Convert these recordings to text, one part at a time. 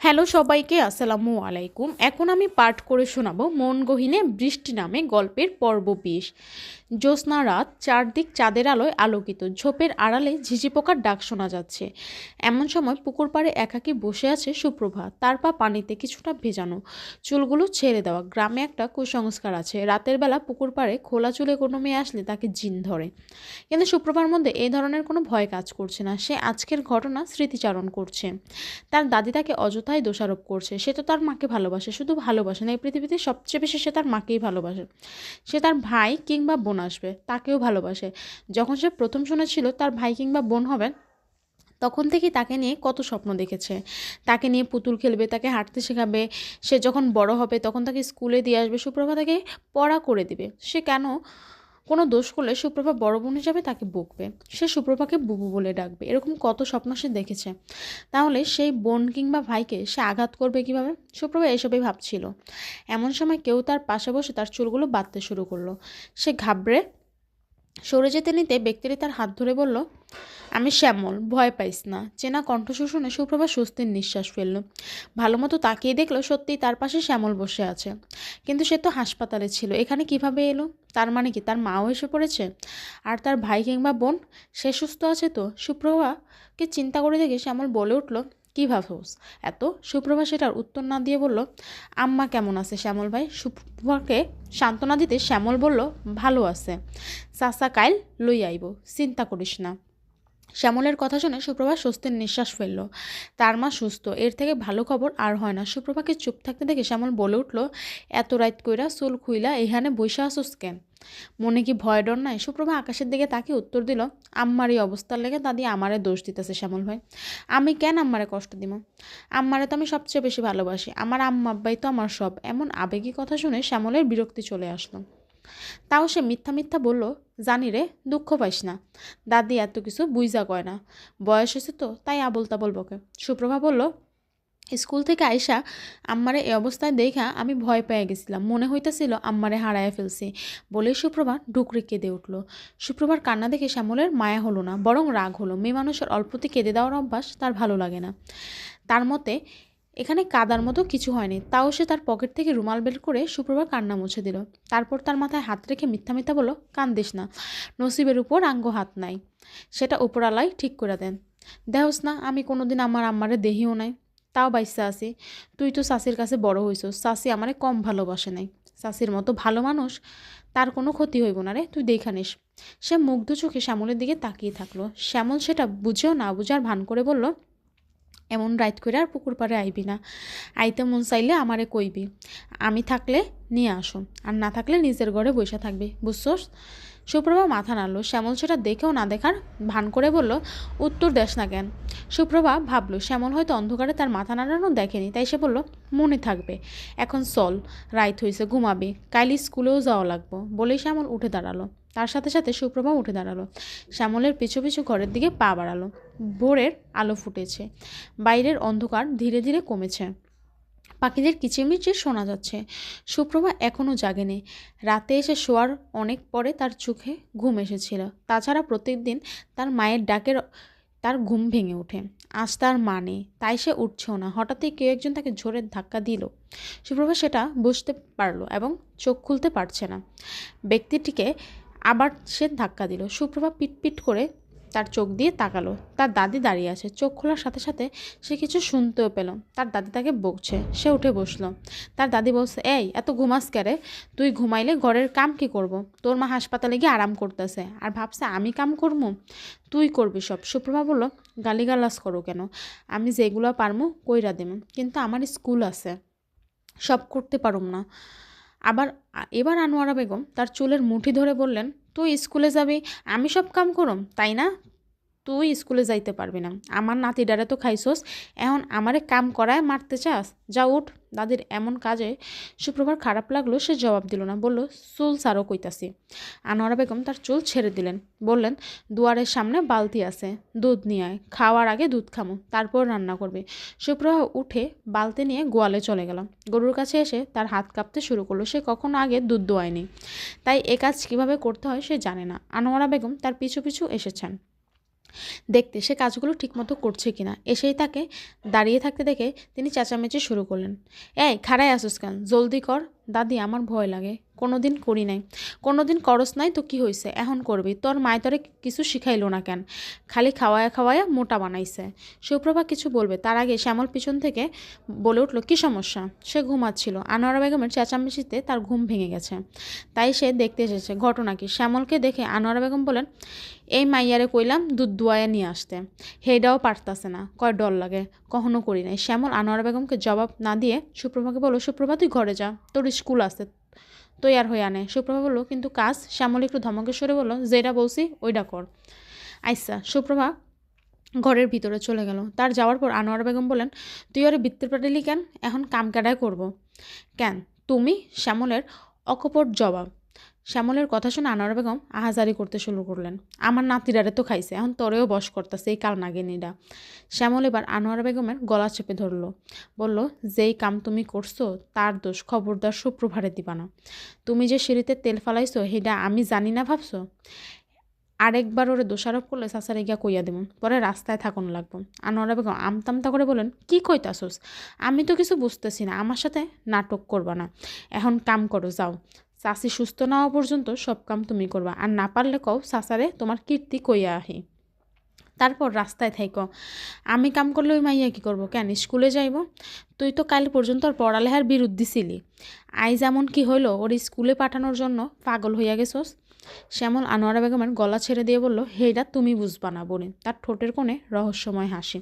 Hello সবাইকে, আসসালামু আলাইকুম। এখন আমি পাঠ করে শোনাবো মন গহীনে বৃষ্টি নামে গল্পের পর্ব ২০। জ্যোৎস্না রাত, চারদিক চাঁদের আলোয় আলোকিত, ঝোপের আড়ালে ঝিঝি পোকার ডাক শোনা যাচ্ছে। এমন সময় পুকুর পাড়ে একাকী বসে আছে সুপ্রভা, তার পা পানিতে কিছুটা ভেজানো, চুলগুলো ছেড়ে দেওয়া। গ্রামে একটা কুসংস্কার আছে, রাতের বেলা পুকুর পাড়ে খোলা চুলে কোনো মেয়ে আসলে তাকে জিন ধরে। কিন্তু সুপ্রভার মধ্যে এই ধরনের কোনো ভয় কাজ করছে না। সে আজকের ঘটনা স্মৃতিচারণ করছে। তার দাদি তাকে অযথাই দোষারোপ করছে। সে তো তার মাকে ভালোবাসে, শুধু ভালোবাসে না, এই পৃথিবীতে সবচেয়ে বেশি সে তার মাকেই ভালোবাসে। সে তার ভাই কিংবা বোন আসবে তাকেও ভালোবাসে। যখন সে প্রথম শুনেছিল তার ভাই কিংবা বোন হবে, তখন থেকেই তাকে নিয়ে কত স্বপ্ন দেখেছে। তাকে নিয়ে পুতুল খেলবে, তাকে হাঁটতে শেখাবে। সে যখন বড় হবে তখন তাকে স্কুলে দিয়ে আসবে, সুপ্রভা তাকে পড়া করে দিবে। সে কেন কোনো দোষ করলে সুপ্রভা বড় বোন হিসাবে তাকে বকবে, সে সুপ্রভাকে বুবু বলে ডাকবে। এরকম কত স্বপ্ন সে দেখেছে। তাহলে সেই বোন কিংবা ভাইকে সে আঘাত করবে কিভাবে? সুপ্রভা এসবই ভাবছিল। এমন সময় কেউ তার পাশে বসে তার চুলগুলো বাঁধতে শুরু করলো। সে ঘাবড়ে সরে যেতে নিতে ব্যক্তিটি তার হাত ধরে বলল, আমি শ্যামল, ভয় পাইস না। চেনা কণ্ঠস্বর শুনে সুপ্রভা স্বস্তির নিঃশ্বাস ফেলল। ভালো মতো তাকিয়ে দেখলো সত্যিই তার পাশে শ্যামল বসে আছে। কিন্তু সে তো হাসপাতালে ছিল, এখানে কিভাবে এলো? তার মানে কি তার মাও এসে পড়েছে? আর তার ভাই কিংবা বোন, সে সুস্থ আছে তো? সুপ্রভাকে চিন্তা করে দেখে শ্যামল বলে উঠল, কী ভাবছোস এত? সুপ্রভা সেটার উত্তর না দিয়ে বলল, আম্মা কেমন আছে শ্যামল ভাই? সুপ্রভাকে সান্ত্বনা দিতে শ্যামল বলল, ভালো আছে, চাচা কাইল লই আইব, চিন্তা করিস না। শ্যামলের কথা শুনে সুপ্রভা স্বস্তির নিঃশ্বাস ফেলল। তার মা সুস্থ, এর থেকে ভালো খবর আর হয় না। সুপ্রভাকে চুপ থাকতে দেখে শ্যামল বলে উঠল, এত রাত কইরা চুল খুইলা এখানে বইসা আসোস কেন? মনে কি ভয় ডর নাই? সুপ্রভা আকাশের দিকে তাকিয়ে উত্তর দিল, আম্মার এই অবস্থার লেগে দাদি আমারে দোষ দিতেছে শ্যামল ভাই। আমি কেন আম্মারে কষ্ট দিব? আম্মারে তো আমি সবচেয়ে বেশি ভালোবাসি, আমার আম্মা আব্বাই তো আমার সব। এমন আবেগী কথা শুনে শ্যামলের বিরক্তি চলে আসলো। তাও সে মিথ্যা মিথ্যা বলল, জানি রে, দুঃখ পাইস না, দাদি এত কিছু বুইজা কয় না, বয়স হয়েছে তো তাই আবল তাবল বকে। সুপ্রভা বলল, স্কুল থেকে আইসা আম্মারে এই অবস্থায় দেখা আমি ভয় পেয়ে গেছিলাম, মনে হইতেছিল আম্মারে হারায় ফেলছি। বলেই সুপ্রভা ডুকরে কেঁদে উঠল। সুপ্রভার কান্না দেখে শ্যামলের মায়া হলো না, বরং রাগ হলো। মেয়ে মানুষের অল্পতে কেঁদে দেওয়ার অভ্যাস তার ভালো লাগে না। তার মতে এখানে কাদার মতো কিছু হয়নি। তাও সে তার পকেট থেকে রুমাল বের করে সুপ্রভা কান্না মুছে দিল। তারপর তার মাথায় হাত রেখে মিথ্যা মিথ্যা বলল, কান্দিস না, নসিবের উপর আঙ্গ হাত নাই, সেটা উপরালাই ঠিক করে দেন। দেহস না আমি কোনোদিন আমার আম্মারে দেহিও নাই, তাও বাইসা আছি। তুই তো চাষির কাছে বড় হইছস, চাষি আমারে কম ভালোবাসে নাই। চাষির মতো ভালো মানুষ, তার কোনো ক্ষতি হইব না রে, তুই দেখা নিস। সে মুগ্ধ চোখে শ্যামলের দিকে তাকিয়ে থাকলো। শ্যামল সেটা বুঝেও না বুঝার ভান করে বলল, এমন রাইত করে আর পুকুর পাড়ে আইবি না। আইতে মন চাইলে আমারে কইবি, আমি থাকলে নিয়ে আসো, আর না থাকলে নিজের ঘরে বসে থাকবি, বুঝছোস? সুপ্রভা মাথা নাড়ল। শ্যামল সেটা দেখেও না দেখার ভান করে বলল, উত্তর দেস না কেন? সুপ্রভা ভাবল শ্যামল হয়তো অন্ধকারে তার মাথা নাড়ানো দেখেনি, তাই সে বলল, মনে থাকবে। এখন চল, রাইত হয়েছে, ঘুমাবি, কাইলি স্কুলেও যাওয়া লাগবো। বলেই শ্যামল উঠে দাঁড়ালো। তার সাথে সাথে সুপ্রভা উঠে দাঁড়ালো। শ্যামলের পিছু পিছু ঘরের দিকে পা বাড়ালো। ভোরের আলো ফুটেছে, বাইরের অন্ধকার ধীরে ধীরে কমেছে, পাখিদের কিচিরমিচির শোনা যাচ্ছে। সুপ্রভা এখনও জাগেনি। রাতে এসে শোয়ার অনেক পরে তার চোখে ঘুম এসেছিল। তাছাড়া প্রত্যেকদিন তার মায়ের ডাকের তার ঘুম ভেঙে ওঠে। আজ তার মা নেই, তাই সে উঠছেও না। হঠাৎই কেউ একজন তাকে জোরে ধাক্কা দিল। সুপ্রভা সেটা বুঝতে পারল এবং চোখ খুলতে পারছে না। ব্যক্তিটিকে আবার সে ধাক্কা দিল। সুপ্রভা পিটপিট করে তার চোখ দিয়ে তাকালো। তার দাদি দাঁড়িয়ে আছে। চোখ খোলার সাথে সাথে সে কিছু শুনতেও পেল। তার দাদি তাকে বকছে। সে উঠে বসলো। তার দাদি বলছে, এই এত ঘুমাস ক্যারে? তুই ঘুমাইলে ঘরের কাম কি করব? তোর মা হাসপাতালে গিয়ে আরাম করতেছে, আর ভাবছে আমি কাম করবো? তুই করবি সব। সুপ্রভা বলল, গালিগালাজ করো কেন? আমি যেগুলো পারমু কইরা দেব, কিন্তু আমার স্কুল আছে, সব করতে পারুম না। আবার এবার আনোয়ারা বেগম তার চুলের মুঠি ধরে বললেন, তুই স্কুলে যাবি, আমি সব কাম করম, তাই না? তুই স্কুলে যাইতে পারবি না। আমার নাতিডারে তো খাইছোস, এখন আমারে কাম করায় মারতে চাস? যা উঠ। দাদির এমন কাজে সুপ্রভার খারাপ লাগলো। সে জবাব দিল না, বলল, চুল সারো কইতাছি। আনোয়ারা বেগম তার চুল ছেড়ে দিলেন। বললেন, দুয়ারের সামনে বালতি আছে, দুধ নিয়ে আয়, খাওয়ার আগে দুধ খামো, তারপর রান্না করবে। সুপ্রভা উঠে বালতি নিয়ে গোয়ালে চলে গেল। গরুর কাছে এসে তার হাত কাঁপতে শুরু করলো। সে কখনো আগে দুধ দোয়ায়নি, তাই এ কাজ কীভাবে করতে হয় সে জানে না। আনোয়ারা বেগম তার পিছু পিছু এসেছেন। দেখতে সে কাজগুলো ঠিকমতো করছে কিনা। এসেই তাকে দাঁড়িয়ে থাকতে দেখে তিনি চেঁচামেচি শুরু করলেন, এই খাড়ায় আসুস কেন, জলদি কর। দাদি আমার ভয় লাগে, কোনোদিন করি নাই। কোনোদিন করস নাই তো কি হয়েছে, এখন করবি। তোর মায় তোরে কিছু শিখাইলো না কেন, খালি খাওয়ায়া খাওয়ায়া মোটা বানাইছে। সুপ্রভা কিছু বলবে তার আগে শ্যামল পিছন থেকে বলে উঠল, কি সমস্যা? সে ঘুমাচ্ছিল। আনোয়ারা বেগমের চেঁচামেচিতে তার ঘুম ভেঙে গেছে, তাই সে দেখতে এসেছে। ঘটনা কি? শ্যামলকে দেখে আনোয়ারা বেগম বলেন, এই মাইয়ারে কইলাম দুধ দুয়ায়া নিয়ে আসতে, হেইডাও পারতাছে না, কয় ডর লাগে, কখনো করি নাই। শ্যামল আনোয়ারা বেগমকে জবাব না দিয়ে সুপ্রভাকে বলল, সুপ্রভা তুই ঘরে যা, তোর স্কুল আছে, তৈয়ার হয়ে আনে। সুপ্রভা বলল, কিন্তু কাজ? শ্যামল একটু ধমকেশ্বরে বলল, যেটা বলছি ওইটা কর। আচ্ছা। সুপ্রভা ঘরের ভিতরে চলে গেল। তার যাওয়ার পর আনোয়ারা বেগম বলেন, তুই ওরে বৃত্তে পাঠালি কেন? এখন কাম কাটাই করবো কেন তুমি? শ্যামলের অকপট জবাব। শ্যামলের কথা শুনে আনোয়ারা বেগম আহাজারি করতে শুরু করলেন, আমার নাতিরারে তো খাইছে, এখন তোরেও বশ করতেছে এই কাল নাগিনীরা। শ্যামল এবার আনোয়ারা বেগমের গলা চেপে ধরল, বলল, যেই কাম তুমি করছো তার দোষ খবরদার সুপ্রভারে দিবা না। তুমি যে সিঁড়িতে তেল ফালাইছো সেটা আমি জানি না ভাবছো? আরেকবার ওরে দোষারোপ করলে সাসারে গিয়া কইয়া দেব, পরে রাস্তায় থাকুন লাগবো। আনোয়ারা বেগম আমতামতা করে বলেন, কি কইতাছোস? আমি তো কিছু বুঝতেছি না, আমার সাথে নাটক করবা না। এখন কাম করো, যাও। চাষি সুস্থ না হওয়া পর্যন্ত সব কাম তুমি করবা, আর না পারলে কও সাসারে তোমার কীর্তি কইয়া আহি। তারপর রাস্তায় থাইকো। আমি কাম করলে ওই মাইয়া কী করবো? কেন স্কুলে যাইব? তুই তো কাল পর্যন্ত ওর পড়ালেখার বিরুদ্ধে ছিলি, আইজ এমন কি হইলো ওর স্কুলে পাঠানোর জন্য পাগল হইয়া গেছোস? শ্যামল আনোয়ারা বেগমের গলা ছেড়ে দিয়ে বলল, হেইটা তুমি বুঝবা না বলে। তার ঠোঁটের কোণে রহস্যময় হাসি।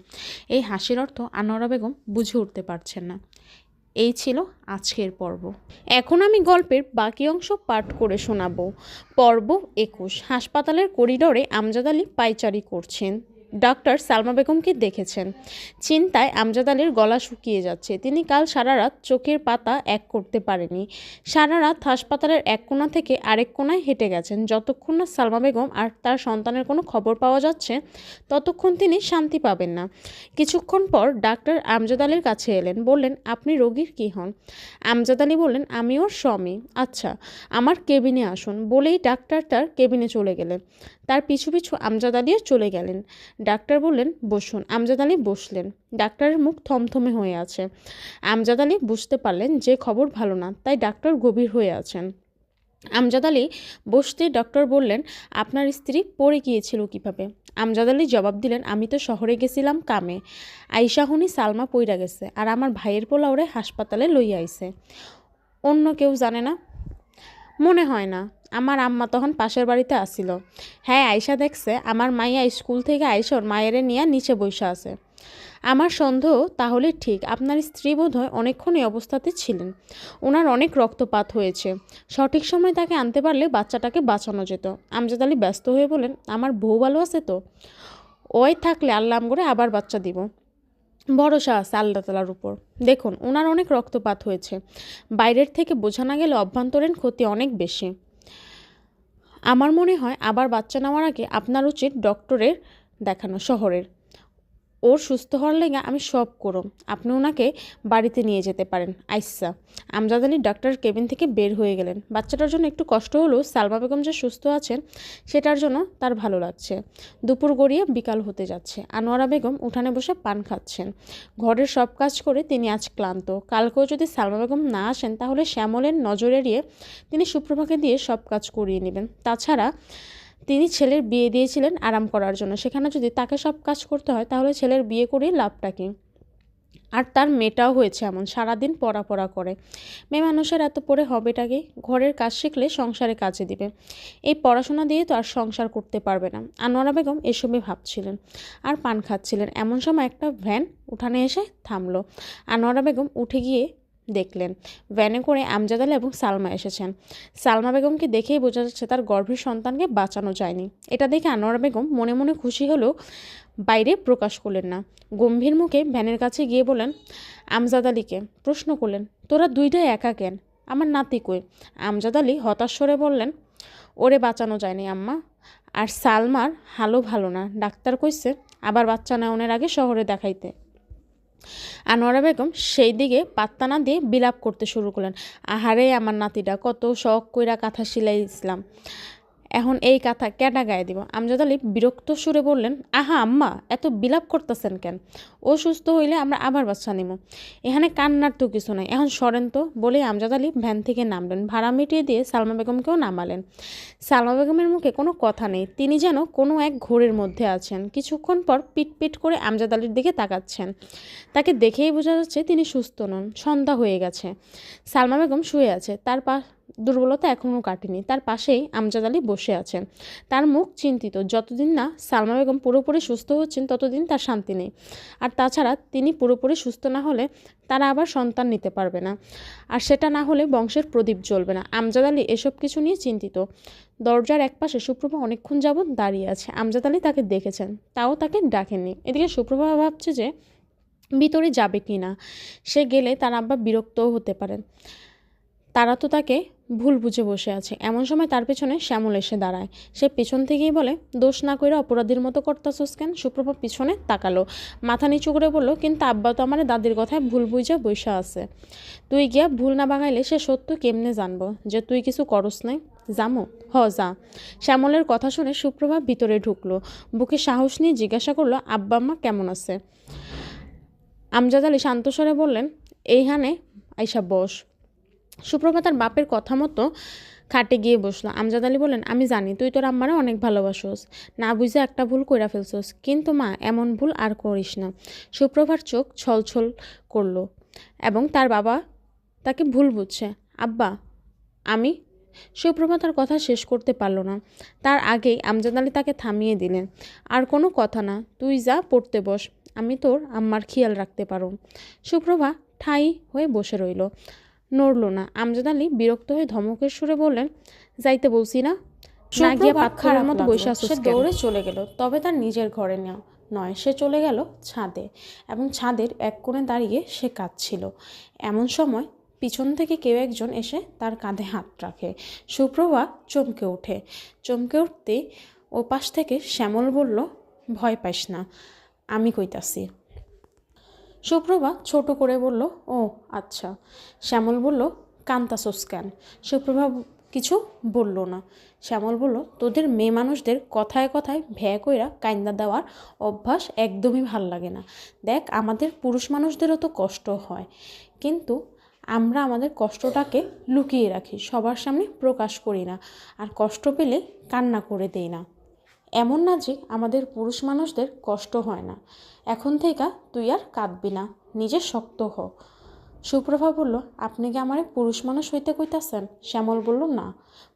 এই হাসির অর্থ আনোয়ারা বেগম বুঝে উঠতে পারছেন না। এই ছিল আজকের পর্ব। এখন আমি গল্পের বাকি অংশ পাঠ করে শোনাবো। পর্ব 21। হাসপাতালের করিডোরে আমজাদ আলী পায়চারি করছেন। ডাক্তার সালমা বেগমকে দেখেছেন। চিন্তায় আমজাদ আলীর গলা শুকিয়ে যাচ্ছে। তিনি কাল সারা রাত চোখের পাতা এক করতে পারেনি। সারা রাত হাসপাতালের এক কোণা থেকে আরেক কোণায় হেঁটে গেছেন। যতক্ষণ না সালমা বেগম আর তার সন্তানের কোনো খবর পাওয়া যাচ্ছে ততক্ষণ তিনি শান্তি পাবেন না। কিছুক্ষণ পর ডাক্তার আমজাদ আলীর কাছে এলেন। বললেন, আপনি রোগীর কী হন? আমজাদ আলী বললেন, আমি ওর স্বামী। আচ্ছা, আমার কেবিনে আসুন। বলেই ডাক্তার তার কেবিনে চলে গেলেন। তার পিছু পিছু আমজাদ আলীও চলে গেলেন। ডাক্তার বললেন, বসুন। আমজাদ আলী বসলেন। ডাক্তারের মুখ থমথমে হয়ে আছে। আমজাদ আলী বুঝতে পারলেন যে খবর ভালো না, তাই ডাক্তার গভীর হয়ে আছেন। আমজাদ আলী বসতে ডক্টর বললেন, আপনার স্ত্রী পড়ে গিয়েছিল কিভাবে? আমজাদ আলী জবাব দিলেন, আমি তো শহরে গেছিলাম কামে। আইসা হুনি সালমা পইরা গেছে, আর আমার ভাইয়ের পোলা ওরে হাসপাতালে লইয়া আইছে। অন্য কেউ জানে না? মনে হয় না। আমার আম্মা তখন পাশের বাড়িতে আসিল। হ্যাঁ, আয়সা দেখছে আমার মাইয়া স্কুল থেকে আইসর মায়েরে নিয়ে নিচে বসে আছে। আমার সন্দেহ তাহলে ঠিক, আপনার স্ত্রী বোধহয় অনেকক্ষণ এই অবস্থাতে ছিলেন। ওনার অনেক রক্তপাত হয়েছে। সঠিক সময় তাকে আনতে পারলে বাচ্চাটাকে বাঁচানো যেত। আমজাদ আলী ব্যস্ত হয়ে বলেন, আমার বউ ভালো আছে তো? ওই থাকলে আল্লাহ করে আবার বাচ্চা দিব। ভরসা আছে আল্লাহ তালার উপর। দেখুন, ওনার অনেক রক্তপাত হয়েছে। বাইরের থেকে বোঝা না গেলে অভ্যন্তরীণ ক্ষতি অনেক বেশি। আমার মনে হয় আবার বাচ্চা নেওয়ার আগে আপনার উচিত ডক্টরের দেখানো, শহরের। ওর সুস্থ হওয়ার লেগে আমি সব করো। আপনি ওনাকে বাড়িতে নিয়ে যেতে পারেন। আইসা। আমজাদ আলী ডাক্তার কেবিন থেকে বের হয়ে গেলেন। বাচ্চাটার জন্য একটু কষ্ট হলেও সালমা বেগম যে সুস্থ আছেন সেটার জন্য তার ভালো লাগছে। দুপুর গড়িয়ে বিকাল হতে যাচ্ছে। আনোয়ারা বেগম উঠানে বসে পান খাচ্ছেন। ঘরের সব কাজ করে তিনি আজ ক্লান্ত। কালকেও যদি সালমা বেগম না আসেন তাহলে শ্যামলের নজর এড়িয়ে তিনি সুপ্রভাকে দিয়ে সব কাজ করিয়ে নেবেন। তাছাড়া তিনি ছেলের বিয়ে দিয়েছিলেন আরাম করার জন্য, সেখানে যদি তাকে সব কাজ করতে হয় তাহলে ছেলের বিয়ে করে লাভটা কি? আর তার মেয়েটাও হয়েছে এমন, সারাদিন পড়া করে। মেয়ে মানুষের এত পড়ে হবেটাকে? ঘরের কাজ শিখলে সংসারে কাজে দিবে। এই পড়াশোনা দিয়ে তো আর সংসার করতে পারবে না। আনোয়ারা বেগম এসবই ভাবছিলেন আর পান খাচ্ছিলেন। এমন সময় একটা ভ্যান উঠানে এসে থামলো। আনোয়ারা বেগম উঠে গিয়ে দেখলেন ভ্যানে করে আমজাদ আলী এবং সালমা এসেছেন। সালমা বেগমকে দেখেই বোঝা যাচ্ছে তার গর্ভের সন্তানকে বাঁচানো যায়নি। এটা দেখে আনোয়ারা বেগম মনে মনে খুশি হলেও বাইরে প্রকাশ করলেন না। গম্ভীর মুখে ভ্যানের কাছে গিয়ে বলেন, আমজাদ আলীকে প্রশ্ন করলেন, তোরা দুইটাই একা কেন? আমার নাতি কই? আমজাদ আলী হতাশ স্বরে বললেন, ওরে বাঁচানো যায়নি আম্মা, আর সালমার হালও ভালো না। ডাক্তার কইছে আবার বাচ্চা নেওয়ার আগে শহরে দেখাইতে। আনোয়ারা বেগম সেই দিকে পাত্তা না দিয়ে বিলাপ করতে শুরু করলেন, আহারে আমার নাতিটা, কত শখ কইরা কাঁথা সিলাই ইসলাম, এখন এই কথা কেটা গায়ে দিব? আমজাদ আলী বিরক্ত সুরে বললেন, আহা আম্মা, এত বিলাপ করতেছেন কেন? ও সুস্থ হইলে আমরা আবার বাচ্চা নিব। এখানে কান্নার তো কিছু নাই, এখন সরেন তো। বলে আমজাদ আলী ভ্যান থেকে নামলেন। ভাড়া মিটিয়ে দিয়ে সালমা বেগমকেও নামালেন। সালমা বেগমের মুখে কোনো কথা নেই, তিনি যেন কোনো এক ঘোরের মধ্যে আছেন। কিছুক্ষণ পর পিট পিট করে আমজাদ আলীর দিকে তাকাচ্ছেন। তাকে দেখেই বোঝা যাচ্ছে তিনি সুস্থ নন। সন্ধ্যা হয়ে গেছে। সালমা বেগম শুয়ে আছে, তার দুর্বলতা এখনও কাটেনি। তার পাশেই আমজাদ আলী বসে আছেন, তার মুখ চিন্তিত। যতদিন না সালমা বেগম পুরোপুরি সুস্থ হচ্ছেন ততদিন তার শান্তি নেই। আর তাছাড়া তিনি পুরোপুরি সুস্থ না হলে তারা আবার সন্তান নিতে পারবে না, আর সেটা না হলে বংশের প্রদীপ জ্বলবে না। আমজাদ আলী এসব কিছু নিয়ে চিন্তিত। দরজার একপাশে সুপ্রভা অনেকক্ষণ যাবৎ দাঁড়িয়ে আছে। আমজাদ আলী তাকে দেখেছেন, তাও তাকে ডাকেননি। এদিকে সুপ্রভা ভাবছে যে ভিতরে যাবে কি না। সে গেলে তার আব্বা বিরক্তও হতে পারেন। তারা তো তাকে ভুল বুঝে বসে আছে। এমন সময় তার পেছনে শ্যামল এসে দাঁড়ায়। সে পেছন থেকেই বলে, দোষ না কইরা অপরাধীর মতো করতাছস কেন? সুপ্রভা পিছনে তাকালো, মাথা নিচু করে বলল, কিন্তু আব্বা তো আমার দাদির কথায় ভুল বুঝা বইসা আছে। তুই গিয়া ভুল না বাগাইলে সে সত্য কেমনে জানবো যে তুই কিছু করস নাই? জামো? যা। শ্যামলের কথা শুনে সুপ্রভা ভিতরে ঢুকলো। বুকে সাহস নিয়ে জিজ্ঞাসা করলো, আব্বা আম্মা কেমন আছে? আমজাদ আলী শান্তস্বরে বললেন, এইখানে আইসা বস। সুপ্রভা তার বাপের কথা মতো খাটে গিয়ে বসলো। আমজাদ আলী বললেন, আমি জানি তুই তোর আম্মারে অনেক ভালোবাসোস, না বুঝে একটা ভুল কইরা ফেলছোস, কিন্তু মা এমন ভুল আর করিস না। সুপ্রভার চোখ ছলছল করলো এবং তার বাবা তাকে ভুল বুঝছে। আব্বা আমি। সুপ্রভা তার কথা শেষ করতে পারল না, তার আগেই আমজাদ আলী তাকে থামিয়ে দিলেন। আর কোনো কথা না, তুই যা পড়তে বস, আমি তোর আম্মার খেয়াল রাখতে পারো। সুপ্রভা ঠাই হয়ে বসে রইল, নড়ল না। আমজাদ আলী বিরক্ত হয়ে ধমকের সুরে বললেন, যাইতে বলছি না? না গিয়ে পাথরের মতো বসে আছে। সে দৌড়ে চলে গেল, তবে তার নিজের ঘরে নয়। সে চলে গেল ছাদে, এবং ছাদের এক কোণে দাঁড়িয়ে সে কাঁদছিল। এমন সময় পিছন থেকে কেউ একজন এসে তার কাঁধে হাত রাখে। সুপ্রভা চমকে ওঠে। চমকে উঠতেই ও পাশ থেকে শ্যামল বলল, ভয় পাইস না, আমি কইতাছি। সুপ্রভা ছোট করে বলল, ও আচ্ছা। শ্যামল বলল, কান্তাসোস কেন? সুপ্রভা কিছু বলল না। শ্যামল বলল, তোদের মেয়ে মানুষদের কথায় কথায় ভ্যা কইরা কাইন্দা দেওয়ার অভ্যাস একদমই ভাল লাগে না। দেখ, আমাদের পুরুষ মানুষদেরও তো কষ্ট হয়, কিন্তু আমরা আমাদের কষ্টটাকে লুকিয়ে রাখি, সবার সামনে প্রকাশ করি না, আর কষ্ট পেলে কান্না করে দেই না। এমন না যে আমাদের পুরুষ মানুষদের কষ্ট হয় না। এখন থেকে তুই আর কাঁদবি না, নিজে শক্ত হ। সুপ্রভা বলল, আপনি কি আমারে পুরুষ মানুষ হইতে কইতাছেন? শ্যামল বলল, না,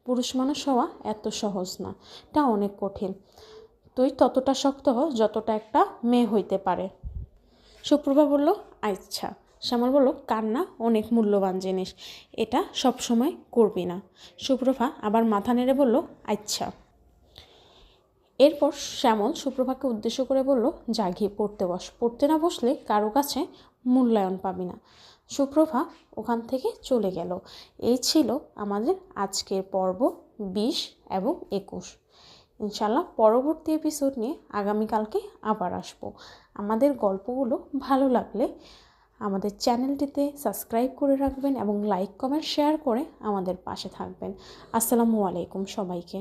পুরুষ মানুষ হওয়া এত সহজ না, এটা অনেক কঠিন। তুই ততটা শক্ত হ যতটা একটা মেয়ে হইতে পারে। সুপ্রভা বলল, আচ্ছা। শ্যামল বলল, কান্না অনেক মূল্যবান জিনিস, এটা সবসময় করবি না। সুপ্রভা আবার মাথা নেড়ে বলল, আচ্ছা। এরপর শ্যামল সুপ্রভাকে উদ্দেশ্য করে বলল, যা গিয়ে পড়তে বস, পড়তে না বসলে কারো কাছে মূল্যায়ন পাবি না। সুপ্রভা ওখান থেকে চলে গেল। এই ছিল আমাদের আজকের পর্ব 20 এবং 21। ইনশাল্লাহ পরবর্তী এপিসোড নিয়ে আগামীকালকে আবার আসবো। আমাদের গল্পগুলো ভালো লাগলে আমাদের চ্যানেলটিতে সাবস্ক্রাইব করে রাখবেন এবং লাইক কমেন্ট শেয়ার করে আমাদের পাশে থাকবেন। আসসালামু আলাইকুম সবাইকে।